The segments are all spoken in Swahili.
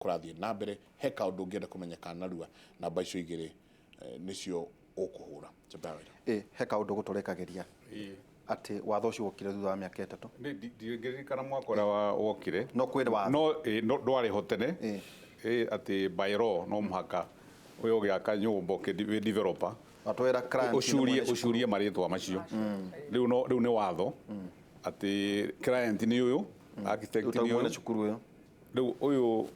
kurathie na mbere he kaundu ngienda kumenyeka narua namba icio igiri nicio ukuhura he kaundu guturekageria ati watho ucio wokire thutha wa miaka 3 ndirigirikana mwaka uria wokire no kwiri watho no ndwari ho tene ati by law no muhaka uyo giaka nyumba wi developer atwera client ucurie maritwa macio riu ni watho ati client ni uyu architect ni uyu cukuru uyu riu uyu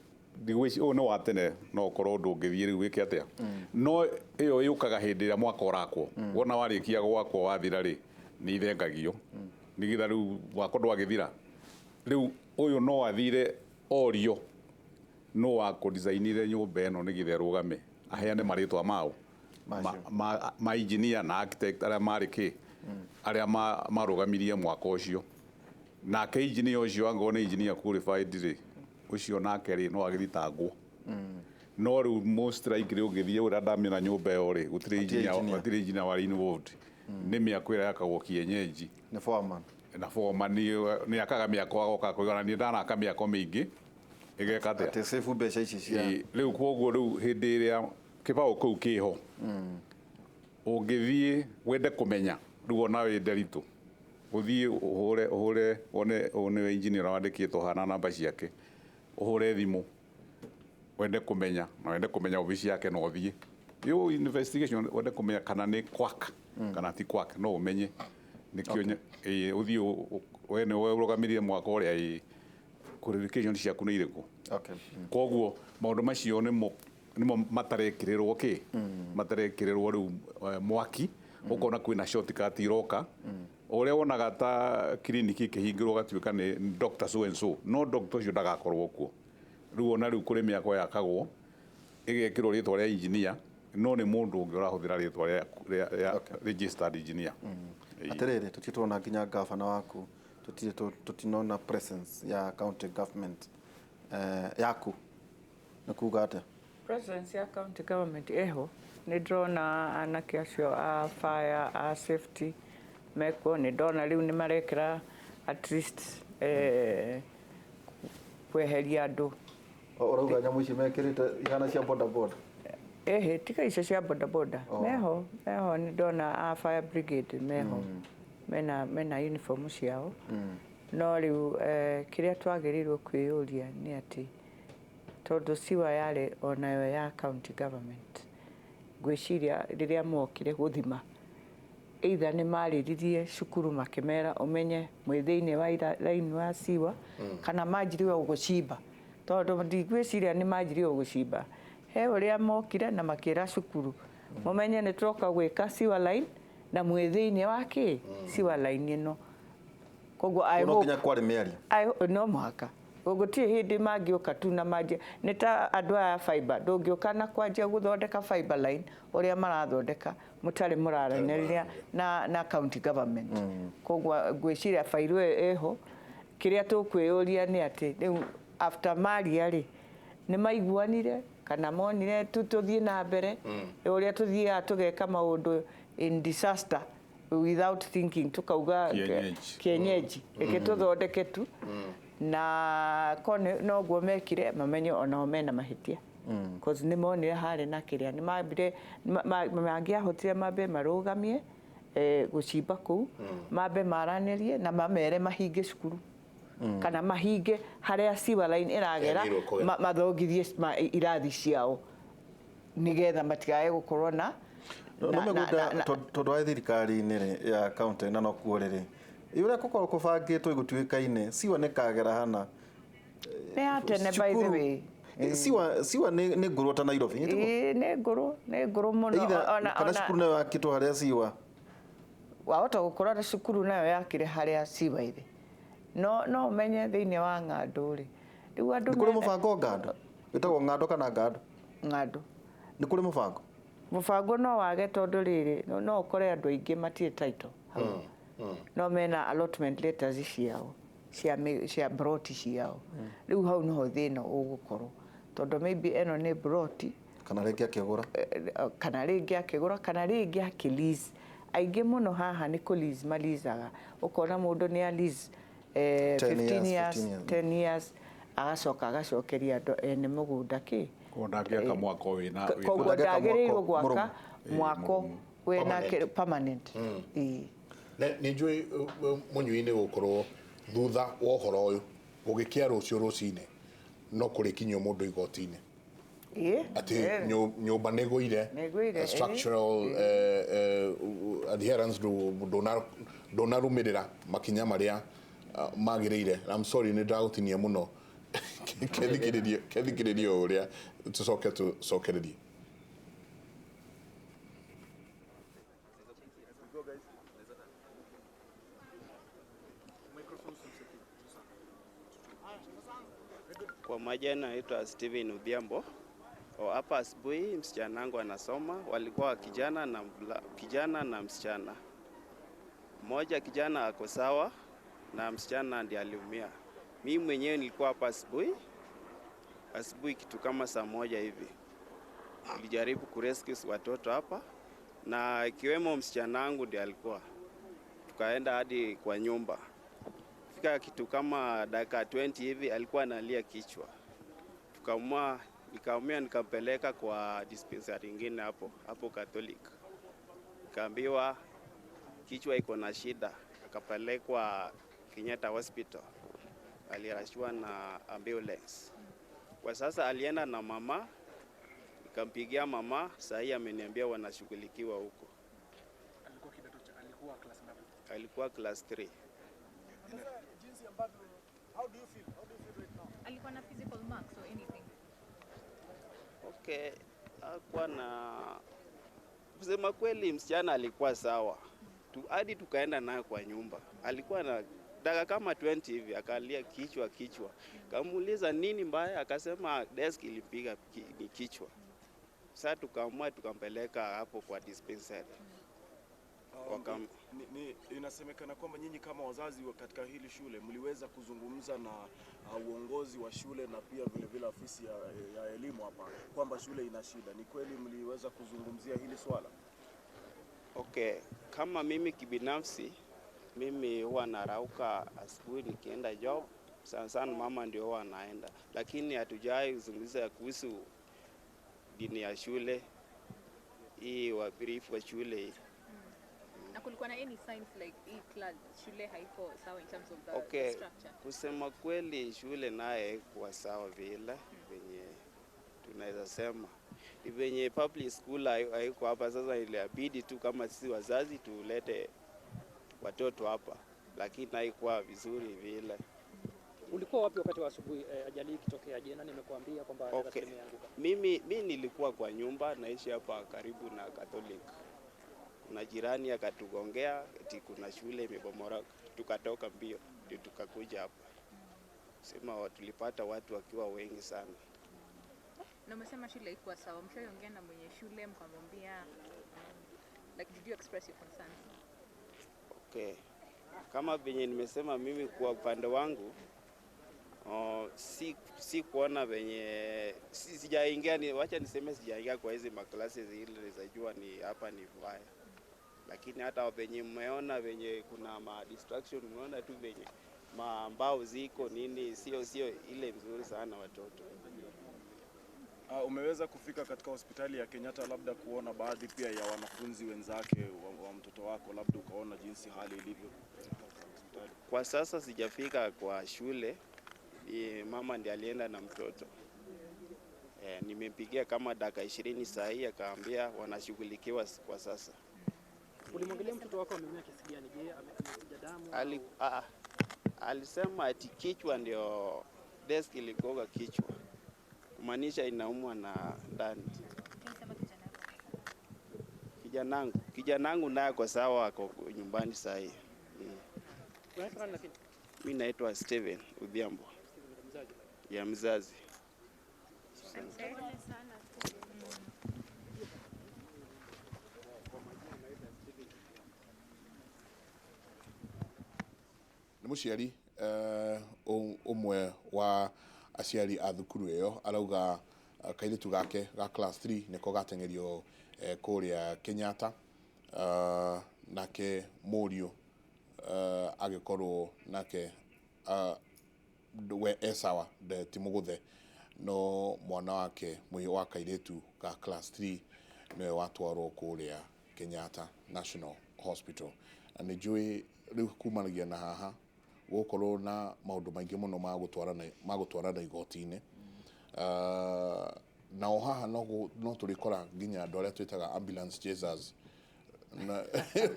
digwici uyu ni watene no korwo ndungithie riu wike atia no iyo yukaga hindi ria mwaka urakwo wona warikia gwakwo wathira ri ni ithengagio nigitha riu wako ndwagithira riu uyu no athire orio no wako designire nyumba eno nigitha rugame aheane maritwa mao ma engineer na architect aria mariki aria marugamirie mwaka ucio nake engineer ucio ango ni engineer qualified ri ucio nake ri no agithitangwo no riu most likely ungithie uria ndamira nyumba yo ri gutire engineer wari involved ni miako ira yakagwo kienyeji ni foreman na foreman ni akaga miako agoka kuigana ni ndanaka miako mingi igeka atia ati safe mbeca ici cia riu kwoguo riu hindi iria kibao kuu kiho ungithie wende kumenya riu ona wi nderitu uthie uhure one engineer wandikitwo hana namba ciake uhure thimu wende kumenya na wende kumenya ofisi yake no thie yo investigation wende kumenya kana ni quack kana ti quack no umenye nikio uthie wene urugamirie mwaka uria qualification ciaku ni iriku kwoguo maundu macio nimo matarekirirwo matarekirirwo riu mwaki ukona kwina shortcut iroka uria wonaga ta clinic kihingirwo gatuika ni doctor so and so no doctor ucio ndagakorwo kuo riu ona riu kuri miako yakagwo igekirwo ritwa ria engineer no ni mundu ungi urahuthira ritwa ria registered engineer atiriri tutitona nginya gavana waku tutinona presence ya county government yaku nakuga ate presence ya county government eho ni drona anake acio a fire a safety meko ni ndona riu ni marekera at least kweheria andu urauga nyamu ici mekirite ihana cia boda boda tika icio cia boda boda meho ni ndona a fire brigade meho mena uniform ciao no riu kiria twagirirwo kwiyuria ni ati tondu siwa yale onayo ya county government gwiciria riria mokire guthima either ni mariririe cukuru makimera umenye mwithiini wa line wa siwa kana majiriwe gucimba tondu ndigwiciria ni majiriwe gucimba he uria mokire na makira cukuru mumenye ni troka gwika siwa line na mwithiini wake siwa line ino koguo nginya kwari miaria no mwaka gutie hindi mangioka tu na manjia ni ta andu aya fiber ndungioka na kwanjia guthondeka fiber line uria marathondeka mutari muraranĩria na county government koguo gwiciria fairu eho kiria tukwiyuria ni ati riu after maria ri ni maiguanire kana monire tuthie na mbere uria tuthie tugeka maundu in disaster without thinking tukauga kienyeji ikituthondeke tu na kone no guo mekire mamenye ona mena mahitia cause ni monire hari na kiria ni mambire mangiahotire mambe marugamie gucimba ku mambe maranirie na mamere mahinge cukuru kana mahinge haria siwa line iragera mathogithie irathi ciao nigetha matigae gukorwo na tondu wa thirikari-ini ya county na no kuorere iuria gukorwo kubangitwo igutwikaine siwa nikagera hana ni atene by the way siwa ni nguru ta Nairobi ni nguru muno kana cukuru nayo yakitwo haria siwa wahota gukora na cukuru nayo yakire haria siwa iri no menye thiini wa ng'andu ri riu andu kuri mubango ng'andu witagwo ng'andu kana ng'andu ni kuri mubango no wage tondu riri no ukore andu aingi matie title no mena allotment letters ciao cia broti ciao riu hau no thina ugukorwo tondu maybe eno ni broti kana ringi akigura kana ringi akilease aingi muno haha ni kulease malizaga ukona mundu ni lease 15 years 10 years agacoka agacokeria andũ ene mũgũnda kĩ Koguo ndangĩaka mwako wĩna koguo ndagĩrĩirwo gwaka mwako wĩna Permanent. permanent. nĩ njũĩ mũnyui-inĩ gũkorwo thutha wa ũhoro ũyũ gũgĩkĩa rũciũ rũcinĩ no kũrĩkinyio mũndũ igoti-inĩ atĩ nyũmba nĩ ĩgũire structural adherence ndũnarũmĩrĩra makinya marĩa magĩrĩire. I'm sorry nĩ ndagũtinia mũno kethikĩrĩrio ũrĩa tũcoke tũcokererie. Kwa majina naitwa Steven Udhiambo. Hapa asubuhi msichana wangu anasoma, walikuwa kijana na msichana. Mmoja kijana ako sawa na msichana ndiye aliumia. Mimi mwenyewe nilikuwa hapa asubuhi kitu kama saa 1 hivi. Nilijaribu kurescue watoto hapa na ikiwemo msichana wangu ndiye alikuwa. Tukaenda hadi kwa nyumba. Fika kitu kama dakika 20 hivi alikuwa analia kichwa. Nikaumia nikampeleka kwa dispensary nyingine hapo Catholic. Nikaambiwa kichwa iko na shida, akapelekwa Kenyatta Hospital. Alirashwa na ambulance. Kwa sasa alienda na mama, nikampigia mama, saa hii ameniambia wanashughulikiwa huko. Alikuwa class 3. How do you feel right now? Alikuwa na physical marks or anything? Okay, hakuwa na kusema kweli msichana alikuwa sawa. Hadi tukaenda naye kwa nyumba. Alikuwa na dakika kama 20 hivi akalia kichwa. Kamuuliza nini mbaya, akasema desk ilipiga ni kichwa. Sasa tukaamua tukampeleka hapo kwa dispensary. Inasemekana kwamba nyinyi kama wazazi katika hili shule mliweza kuzungumza na uongozi wa shule na pia vile afisi ya elimu hapa kwamba shule ina shida. Ni kweli mliweza kuzungumzia hili swala? Okay, kama mimi kibinafsi mimi huwa narauka asubuhi nikienda job, sana mama ndio huwa anaenda, lakini hatujai kuzungumza kuhusu dini ya shule hii, wabirifu wa shule hii. Na kulikuwa na any signs like shule haiko sawa in terms of the structure? Kusema kweli shule naye kwa sawa vile venye tunaweza sema. Venye public school haiko hapa sasa, ilibidi tu kama sisi wazazi tulete watoto hapa, lakini haikuwa vizuri vile. Ulikuwa wapi wakati wa asubuhi ajali ikitokea? Je, nani nimekuambia kwamba darasa limeanguka? Mimi nilikuwa kwa nyumba, naishi hapa karibu na Catholic. Na jirani akatugongea eti kuna shule imebomoka, tukatoka mbio ndio tukakuja hapa. Sema tulipata watu wakiwa wengi sana. Na umesema shule haikuwa sawa, mshaongea na mwenye shule mkamwambia, like did you express your concerns? Okay. Kama venye nimesema mimi kwa upande wangu si kuona venye sijaingia, wacha niseme sijaingia kwa hizi maklasi zile nilizojua ni hapa ni vibaya. Lakini hata venye mmeona venye kuna distraction, mmeona tu venye mbao ziko nini, sio ile nzuri sana watoto. Umeweza kufika katika hospitali ya Kenyatta labda kuona baadhi pia ya wanafunzi wenzake wa mtoto wako, labda ukaona jinsi hali ilivyo hospitali? Kwa sasa sijafika kwa shule, mama ndiye alienda na mtoto. Nimempigia kama dakika 20 saa hii, akaambia wanashughulikiwa kwa sasa. Ulimwangalia mtoto wako ameumia kiasi gani? Je, amepiga damu? Alisema ati kichwa ndio desk iligonga kichwa, kumaanisha inaumwa na ndani. Kijanangu naye kwa sawa ako nyumbani saa hii. Mimi naitwa Steven Udhiambo. Ya mzazi. Nĩ mũciari ũmwe wa aciari a thukuru ĩyo arauga kairĩtu gake ga class 3 nĩko gateng'erio kũrĩa Kenyatta, nake mũriũ agĩkorwo nake we sawa de timuguthe no mwana wake wa kairetu ka class 3 no watwarwo kuria Kenyatta National Hospital and njui riu kumanagia na haha gukorwo na maundu maingi muno magutwarana igoti-ini na haha no turikora nginya andu aria twitaga ambulance chasers na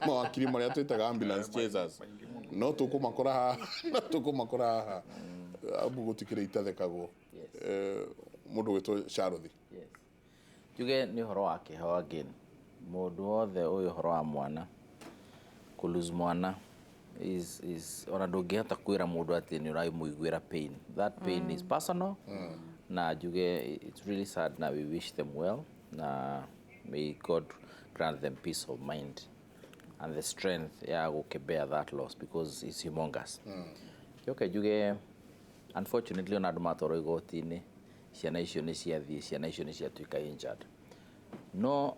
mawakiri maria twitaga ambulance chasers no tukumakora haha abu gutikire itathekagwo mundu witwo Sharothi juge ni horo wake how again mundu wothe uyu horo wa mwana kulose mwana is ona ndungihota kwira mundu ati ni uramuiguira pain that pain is personal na juge it's really sad na we wish them well na may God grant them peace of mind and the strength ya gukebea that loss because it's humongous okay juge unfortunately ona ndumatoro igoti-ini ciana icio ni ciathie ciana icio ni ciatuika injured no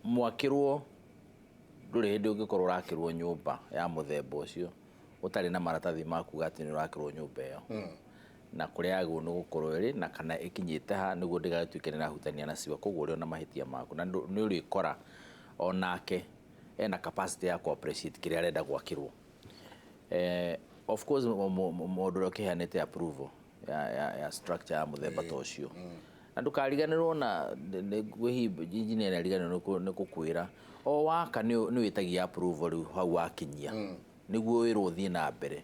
mwakirwo nduri hindi ungikorwo urakirwo nyumba ya muthemba ucio utari na maratathi maku gati ni urakirwo nyumba iyo na kuria agu ni gukorwo iri na kana ikinyite ha niguo ndigatuike ni rahutania na ciwa koguo uri na mahitia maku na ni uri kora onake ena capacity ya cooperate kiria arenda gwakirwo of course mundu ukihanite approval ya structure ya muthemba ta ucio na ndukariganirwo na gwihimba engineer ariganirwo ni kukwira o waka ni witagia approval riu hau wakinyia niguo wirwo thie na mbere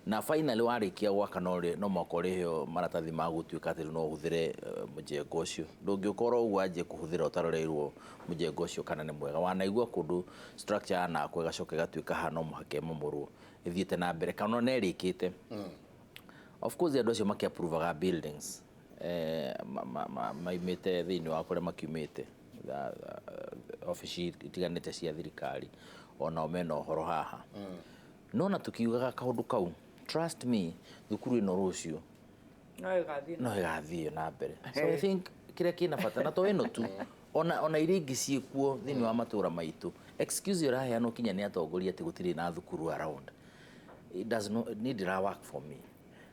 na finally warikia gwaka no makorehyo maratathi ma gutuika ati no uhuthire mujengo ucio ndungiukorwo uguo anje kuhuthira utaroreirwo mujengo ucio kana ni mwega wanaigua kundu structure ana kwegacoka gatuika hano muhake mumurwo ithiete na mbere kana nerikite of course andu acio makiapprovaga buildings maimite thini wa kuria makiumite office itiganite cia thirikari ona mena horo haha no na tukiugaga kaundu kau trust me thukuru ino rucio no igathie na mbere so I think kire kina bata na to ino tu ona iringi ciekuo thini wa matura maitu excuse your haya no kinya ni atongoria ati gutiri na thukuru around it does not need to work for me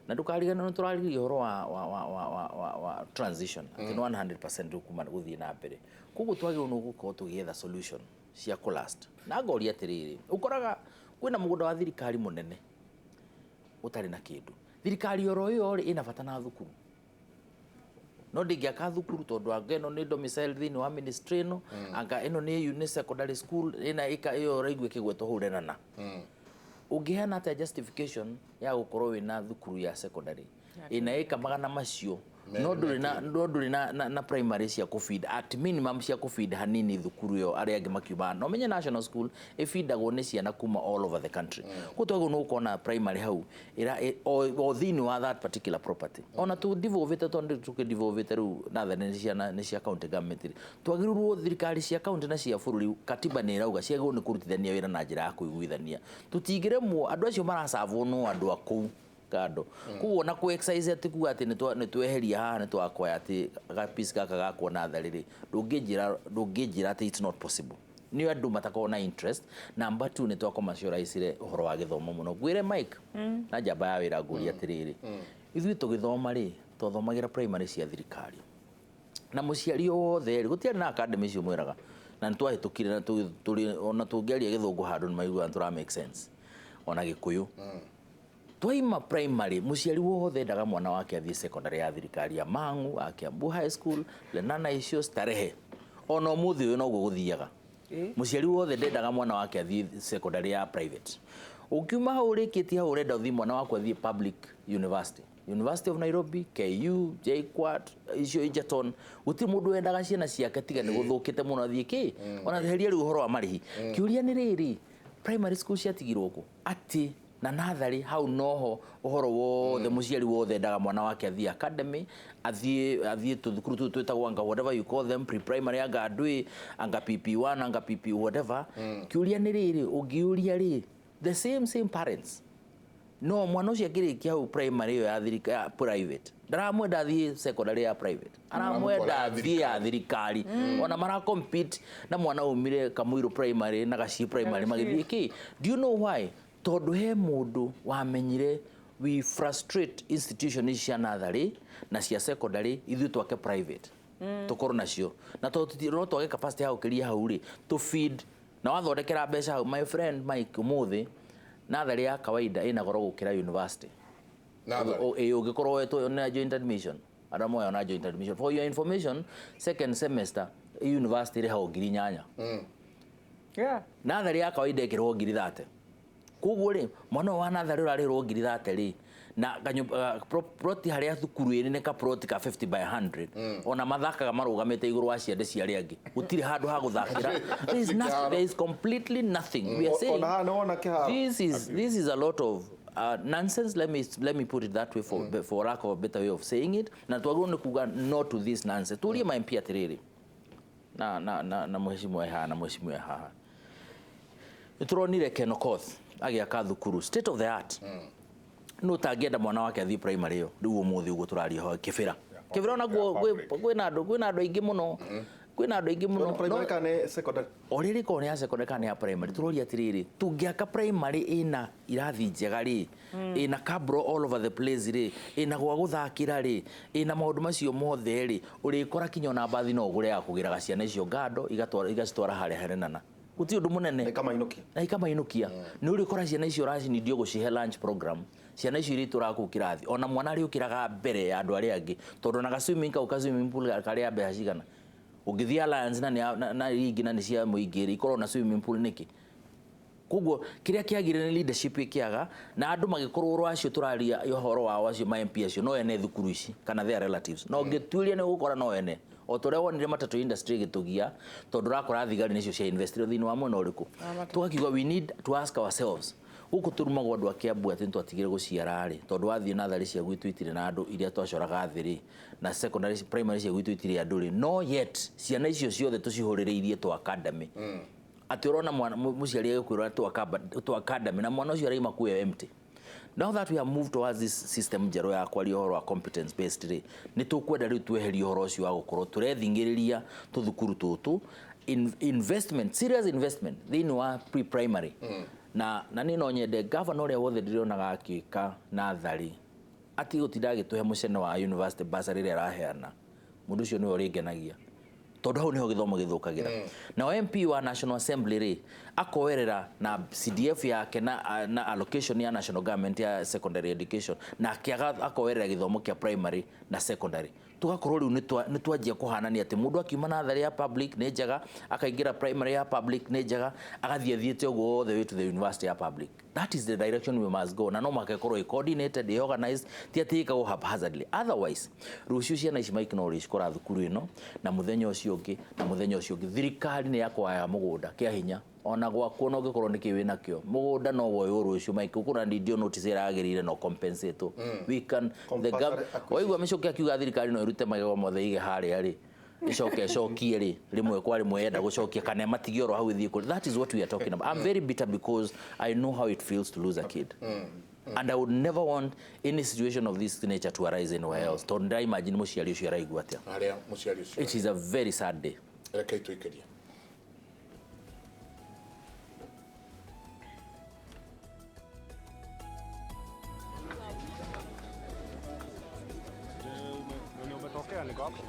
na ndukarigana no turarigi horo wa transition ati no 100% ukuma guthie na mbere kugu twagirwo no gukorwo tugietha solution cia last na ngori atiriri ukoraga kwina mugunda wa thirikari munene utari na kindu thirikari oro iyo ina bata na thukuru no ndingiaka thukuru tondu angeno ni domicile thini wa ministry no anga ino ni uni secondary school ina ika iyo raigwe kigweto hurenana ungihana ta justification ya gukorwo wina thukuru ya secondary ina ika magana macio no nduri na primary cia kufeed at minimum cia kufeed hanini thukuru yo aria angi makiuba no menye national school ifeedagwo ni ciana kuma all over the country kutwago no ukona primary hau ira o thini wa that particular property ona tu devolvete tondu tukidevolvete ru na thane ciana ni cia county government twagirirwo thirikari cia county na cia bururi katiba ni irauga ciagwo ni kurutithania wira na njira ya kuiguithania tutingiremwo andu acio marasavwo no andu akou kado kuona ku exercise ati ku ati ni tweheria ha ni twakoya ati ga piece kaka gakuona thariri ndungijira ati it's not possible ni andu matakona interest number 2 ni twakoma suraicire uhoro wa githomo muno gwire Mike na njamba ya wira nguri atiriri ithui tugithoma ri tuthomagira primary cia thirikari na muciari wothe gutiari na academy cio mwiraga na ntwahitukire na tuli ona tungeria githungu handu ni maigua ntura make sense ona gikuyu twaima primary muciari wothe ndaga mwana wake athie secondary ya thirikari ya Mangu akiambu high school lenana icio starehe ona muthi uyu no guguthiaga muciari wothe ndendaga mwana wake athie secondary ya private ukiuma hau rikitie hau urenda uthie mwana wake athie public University of Nairobi KU JKUAT icio Egerton uti mundu wendaga ciana ciake tiga ni guthukite muno athie ki ona heria ri uhoro wa marihi kiuria ni riri primary school ciatigirwo ku ati na nathari hau noho uhoro wothe muciari wothe ndaga mwana wake athie academy athie thukuru tu twetagwo anga whatever you call them pre-primary anga ndui anga PP1 anga PP whatever kiuria ni riri ungiuria ri the same parents no mwana ucio akirikia hau primary ya thirikari private ndaramwenda athie secondary ya private aramwenda athie ya thirikari ona mara compete na mwana umire Kamuiru primary na Gaci primary magithie ki do you know why tondu he mundu wamenyire we frustrate institutions cia natharĩ na cia secondary ithuĩ twake private tukorwo nacio na no twage capacity ya gũkĩria hau rĩ to feed na wathondekera mbeca hau. My friend Mike umuthi natharĩ ya kawaida ina goro gũkĩra university. Ũngĩkorwo wetwo na joint admission adamu ya na joint admission. For your information, second semester university rĩhagwo 8,000. Yeah. Natharĩ ya kawaida ĩkĩrĩhwo 30,000. Koguo rĩ mwana wa natharĩ ũrarĩhwo 30,000 rĩ na proti harĩa thukuru-inĩ nĩ ka proti ka 50 by 100 ona mathakaga marũgamĩte igũrũ wa ciande cia arĩa angĩ gũtirĩ handũ ha gũthakĩra. There is completely nothing. We are saying this is a lot of nonsense. Let me put it that way for lack of a better way of saying it. Na twagĩrĩirwo nĩ kuga no to this nonsense. Tuurie ma MP atĩrĩrĩ na mheshimiwa haha nĩtũronire Kenokoth agĩaka thukuru state of the art. No tangĩenda mwana wake athiĩ primary ĩyo rĩu ũmũthĩ ũguo tũraria ho Kĩbĩra naguo kwĩna andũ aingĩ mũno primary kana secondary already kone ya secondary kana ya primary turoria atiriri tungĩaka primary ina irathi njega rĩ ina kabro all over the place rĩ ina gwa gũthakĩra rĩ ina maũndũ macio mothe rĩ ũrĩkora kinyo na bathi no ũgũre ya kũgĩraga ciana icio ngado igacitwara harĩa harenana guti ũndũ mũnene na ikamainũkia nĩ ũrĩkora ciana icio racinithio gũcihe lunch program. Ciana icio irĩ tũrakũ kĩrathi ona mwana arĩ ũkĩraga mbere ya andũ arĩa angĩ tondũ na swimming pool karĩa mbeca cigana ũngĩthia Alliance na rigi na nĩ cia mũingĩ ikorwo na swimming pool nĩkĩ. Koguo kĩrĩa kĩagĩrĩire nĩ leadership ĩkĩaga na andũ magĩkorwo ũrũ acio tũraria ũhoro wao acio ma MP acio no ene thukuru ici kana their relatives no ũngĩtuĩria nĩ gũkora no ene o tũrĩa wonire matatũ industry gĩtũgia tondũ ũrakora thigari nĩcio cia investir thĩinĩ wa mwena ũrĩkũ. Tũgakiuga we need to ask ourselves gũkũ tũrumagwo andũ a Kiambu atĩ twatigire gũciara rĩ tondũ wathiĩ natharĩ cia gwitũ itirĩ na andũ iria twacoraga thĩ rĩ na secondary primary cia gwitũ itirĩ andũ rĩ no yet ciana icio ciothe tũcihũrĩrĩirie twa academy atĩ ũrona mũciari agĩkwĩrwo twa academy na mwana ũcio araima kuo empty. Now that we have moved towards this system njerũ ya kwaria ũhoro wa competence based rĩ nĩ tũkwenda rĩu tweherie ũhoro ũcio wa gũkorwo tũrethingĩrĩria tũthukuru tũtũ investment serious investment thĩinĩ wa pre-primary na niĩ no nyende governor ũrĩa wothe ndĩronaga akĩka natharĩ ati gũtinda agĩtũhe mũcene wa university bursary ĩrĩa araheana mũndũ ũcio nĩwe ũrĩngenagia tondũ hau nĩho gĩthomo gĩthũkagĩra. Na MP wa National Assembly rĩ akoerera na CDF yake na allocation ya national government ya secondary education na akĩaga akoerera gĩthomo kĩa primary na secondary. Tugakorwo rĩu nĩ twanjia kũhanania atĩ mũndũ akiuma natharĩ ya public nĩ njega akaingĩra primary ya public nĩ njega agathiĩ athiĩte ũguo all the way to the university ya public. That is the direction we must go na no magakorwo coordinated organized ti atĩ ĩkagwo haphazardly. Otherwise rũciũ ciana ici maikino rĩcikora thukuru ĩno na mũthenya ũcio ũngĩ na mũthenya ũcio ũngĩ thirikari nĩ yakwaya mũgũnda kĩa hinya ona gwakwo no gĩkorwo nĩ kĩwĩ nakĩo mũgũnda no woywo rũciũ maike ũkũra ndio notice ĩragĩrĩire no compensate we can the waigua mĩcokia akiuga thirikari no ĩrute magego mothe ige harĩa rĩ cokie rĩ rĩmwe kwa rĩmwe yenda gũcokia kana matigio ro hau ithii. That is what we are talking about. I'm very bitter because I know how it feels to lose a kid. And I would never want any situation of this nature to arise anywhere else. Don't imagine mũciari ũcio araigua atĩa. It is a very sad day. Reke tuikarie. Umetokea niko hapo.